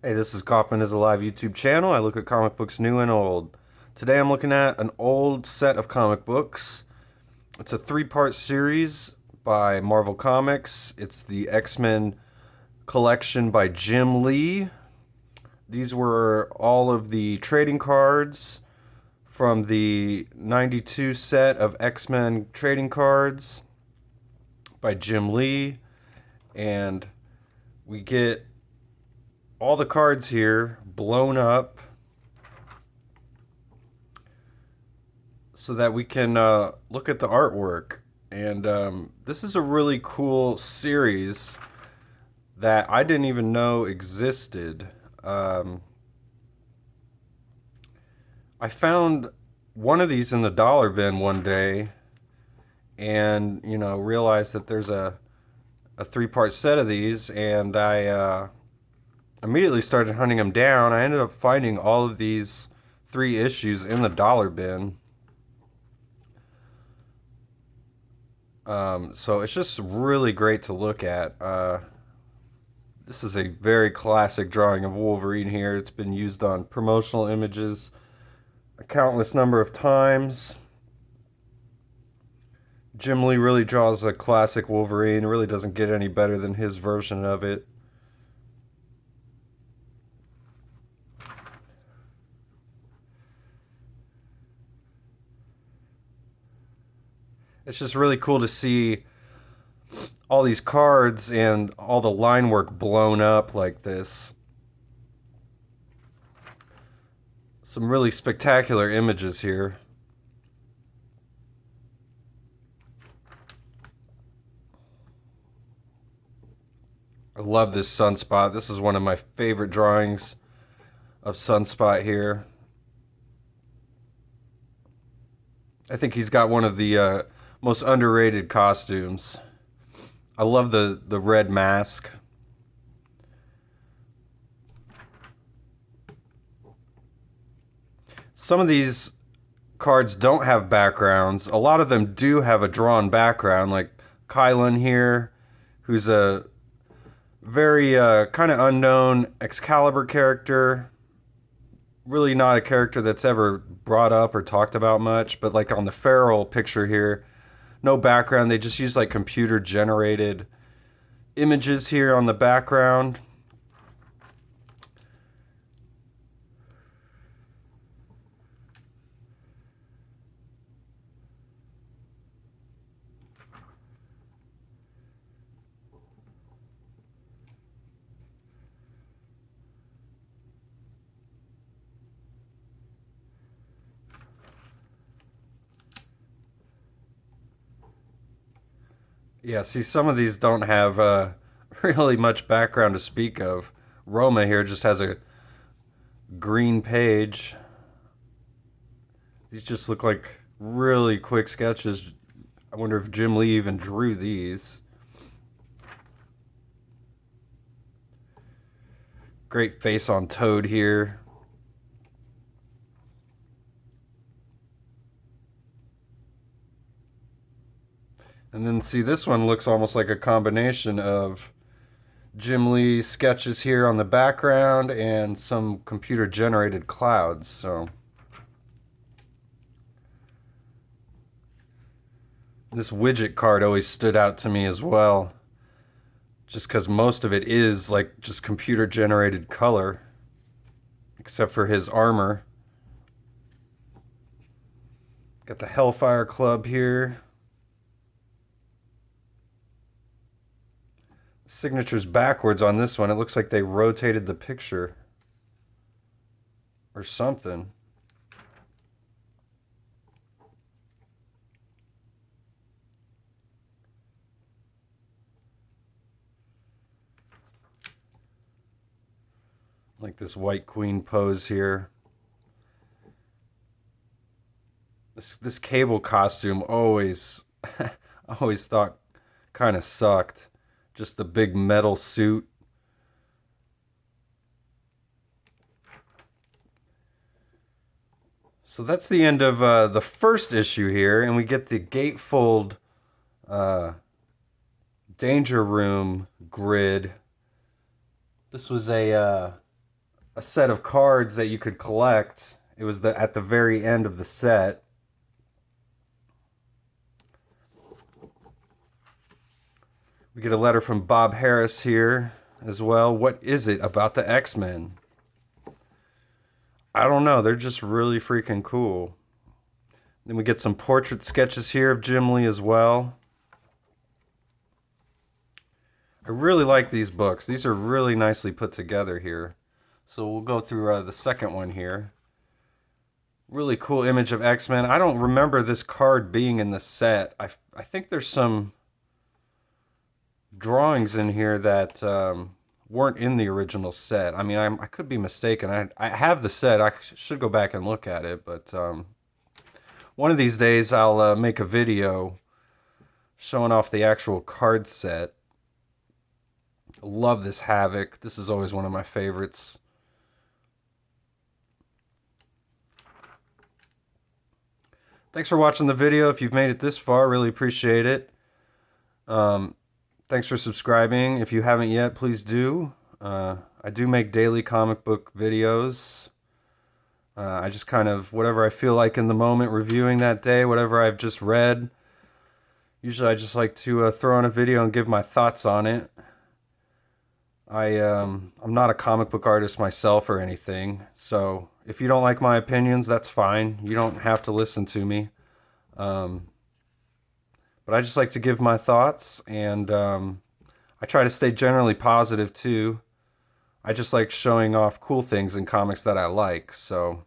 Hey, this is Kaufman is Alive YouTube channel. I look at comic books new and old. Today I'm looking at an old set of comic books. It's a three-part series by Marvel Comics. It's the X-Men collection by Jim Lee. These were all of the trading cards from the 92 set of X-Men trading cards by Jim Lee. And we get all the cards here blown up so that we can look at the artwork. And this is a really cool series that I didn't even know existed. I found one of these in the dollar bin one day and, realized that there's a three-part set of these, and I immediately started hunting them down. I ended up finding all of these three issues in the dollar bin. So it's just really great to look at. This is a very classic drawing of Wolverine here. It's been used on promotional images a countless number of times. Jim Lee really draws a classic Wolverine. It really doesn't get any better than his version of it. It's just really cool to see all these cards and all the line work blown up like this. Some really spectacular images here. I love this Sunspot. This is one of my favorite drawings of Sunspot here. I think he's got one of the most underrated costumes. I love the red mask. Some of these cards don't have backgrounds. A lot of them do have a drawn background, like Kylan here, who's a very kind of unknown Excalibur character. Really not a character that's ever brought up or talked about much, but like on the Feral picture here, no background. They just use like computer generated images here on the background. Yeah, see, some of these don't have really much background to speak of. Roma here just has a green page. These just look like really quick sketches. I wonder if Jim Lee even drew these. Great face on Toad here. And then see, this one looks almost like a combination of Jim Lee sketches here on the background and some computer generated clouds. So this widget card always stood out to me as well, just because most of it is like just computer generated color, except for his armor. Got the Hellfire Club here. Signature's backwards on this one. It looks like they rotated the picture or something. Like this White Queen pose here. This Cable costume always I always thought kind of sucked. Just the big metal suit. So that's the end of the first issue here, and we get the gatefold Danger Room grid. This was a a set of cards that you could collect. It was at the very end of the set. We get a letter from Bob Harris here as well. What is it about the X-Men? I don't know. They're just really freaking cool. Then we get some portrait sketches here of Jim Lee as well. I really like these books. These are really nicely put together here. So we'll go through the second one here. Really cool image of X-Men. I don't remember this card being in the set. I think there's some drawings in here that weren't in the original set. I mean, I could be mistaken. I have the set. I should go back and look at it. But one of these days I'll make a video showing off the actual card set. Love this Havoc. This is always one of my favorites. Thanks for watching the video. If you've made it this far, really appreciate it. Thanks for subscribing. If you haven't yet, please do. I do make daily comic book videos. I just kind of, whatever I feel like in the moment, reviewing that day, whatever I've just read. Usually I just like to throw on a video and give my thoughts on it. I'm not a comic book artist myself or anything, so if you don't like my opinions, that's fine. You don't have to listen to me. But I just like to give my thoughts, and I try to stay generally positive too. I just like showing off cool things in comics that I like. So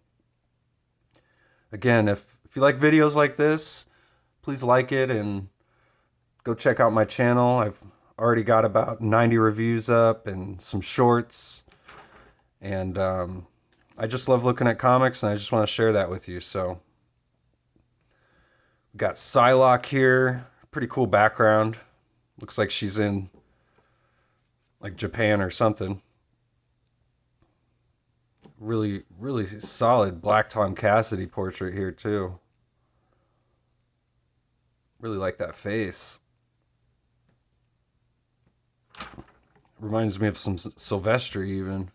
again, if you like videos like this, please like it and go check out my channel. I've already got about 90 reviews up and some shorts, and I just love looking at comics, and I just want to share that with you. So we got Psylocke here, pretty cool background. Looks like she's in like Japan or something. Really, really solid Black Tom Cassidy portrait here too. Really like that face. Reminds me of some Silvestri even.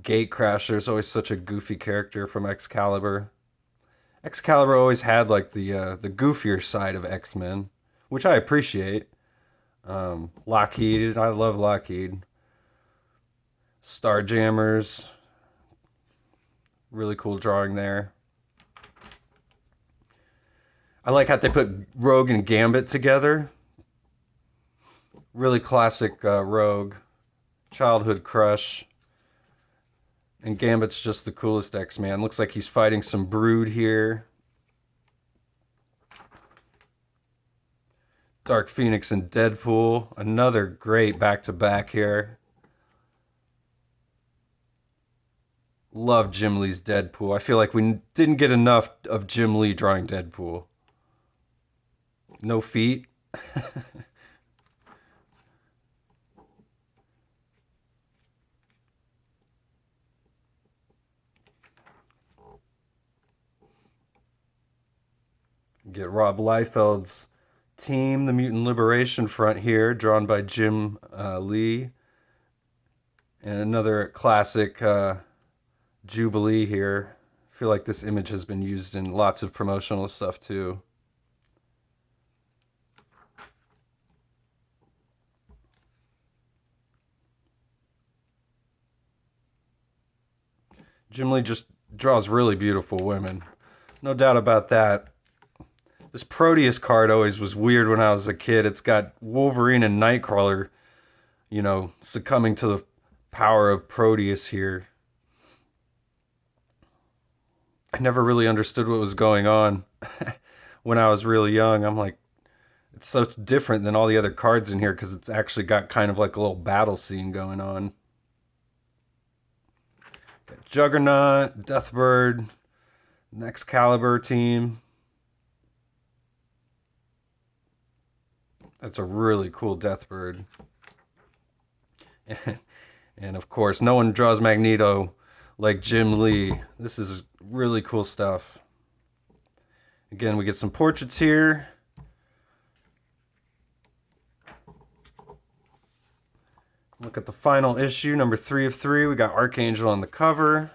Gatecrasher is always such a goofy character from Excalibur. Excalibur always had like the goofier side of X-Men, which I appreciate. Lockheed, I love Lockheed. Starjammers, really cool drawing there. I like how they put Rogue and Gambit together. Really classic Rogue, childhood crush. And Gambit's just the coolest X-Man. Looks like he's fighting some Brood here. Dark Phoenix and Deadpool. Another great back-to-back here. Love Jim Lee's Deadpool. I feel like we didn't get enough of Jim Lee drawing Deadpool. No feet. Get Rob Liefeld's team, the Mutant Liberation Front here, drawn by Jim Lee. And another classic Jubilee here. I feel like this image has been used in lots of promotional stuff too. Jim Lee just draws really beautiful women. No doubt about that. This Proteus card always was weird when I was a kid. It's got Wolverine and Nightcrawler, you know, succumbing to the power of Proteus here. I never really understood what was going on when I was really young. I'm like, it's so different than all the other cards in here because it's actually got kind of like a little battle scene going on. Got Juggernaut, Deathbird, Excalibur team. That's a really cool Deathbird. And of course, no one draws Magneto like Jim Lee. This is really cool stuff. Again, we get some portraits here. Look at the final issue, number 3 of 3. We got Archangel on the cover.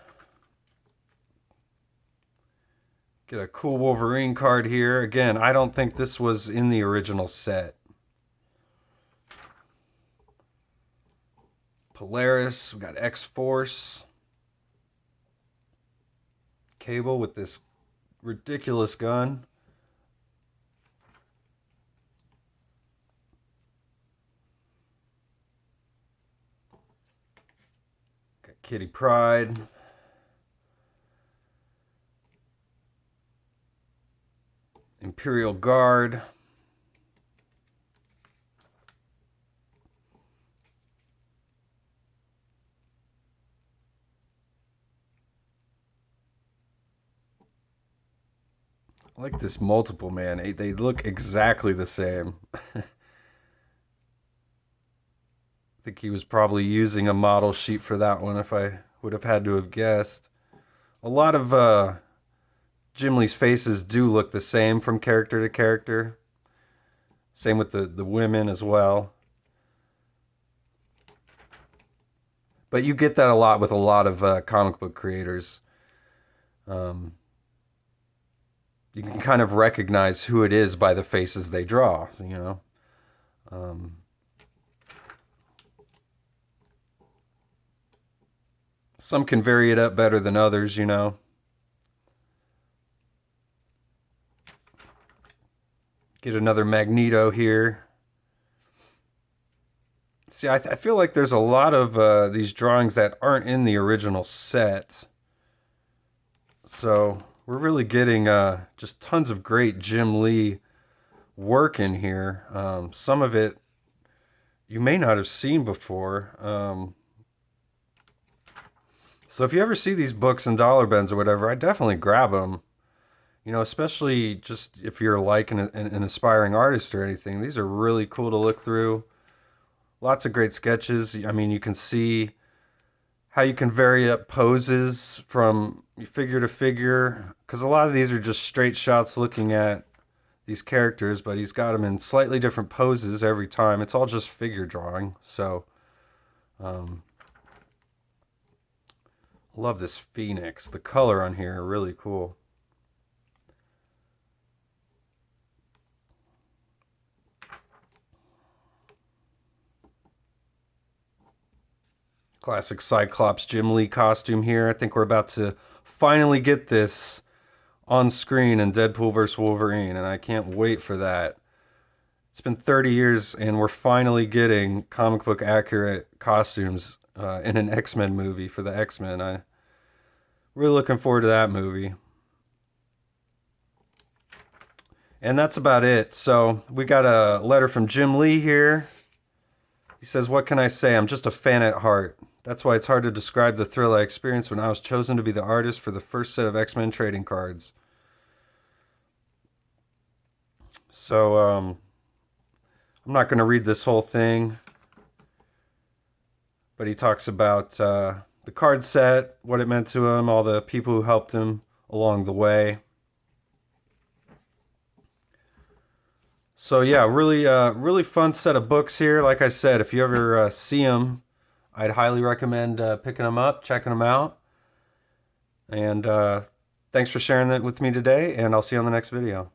Get a cool Wolverine card here. Again, I don't think this was in the original set. Polaris, we got X-Force. Cable with this ridiculous gun. Got Kitty Pryde. Imperial Guard. I like this multiple, man. They look exactly the same. I think he was probably using a model sheet for that one if I would have had to have guessed. A lot of Jim Lee's faces do look the same from character to character. Same with the women as well. But you get that a lot with a lot of comic book creators. You can kind of recognize who it is by the faces they draw, you know. Some can vary it up better than others, you know. Get another Magneto here. See, I feel like there's a lot of these drawings that aren't in the original set. So we're really getting just tons of great Jim Lee work in here. Some of it you may not have seen before. So if you ever see these books in dollar bins or whatever, I definitely grab them. You know, especially just if you're like an aspiring artist or anything. These are really cool to look through. Lots of great sketches. I mean, you can see how you can vary up poses from figure to figure, because a lot of these are just straight shots looking at these characters, but he's got them in slightly different poses every time. It's all just figure drawing. So love this Phoenix. The color on here are really cool. Classic Cyclops Jim Lee costume here. I think we're about to finally get this on screen in Deadpool vs. Wolverine, and I can't wait for that. It's been 30 years, and we're finally getting comic book accurate costumes in an X-Men movie for the X-Men. I'm really looking forward to that movie. And that's about it. So we got a letter from Jim Lee here. He says, "What can I say? I'm just a fan at heart. That's why it's hard to describe the thrill I experienced when I was chosen to be the artist for the first set of X-Men trading cards." So, I'm not going to read this whole thing, but he talks about the card set, what it meant to him, all the people who helped him along the way. So yeah, really fun set of books here. Like I said, if you ever see them, I'd highly recommend picking them up, checking them out. And thanks for sharing that with me today, and I'll see you on the next video.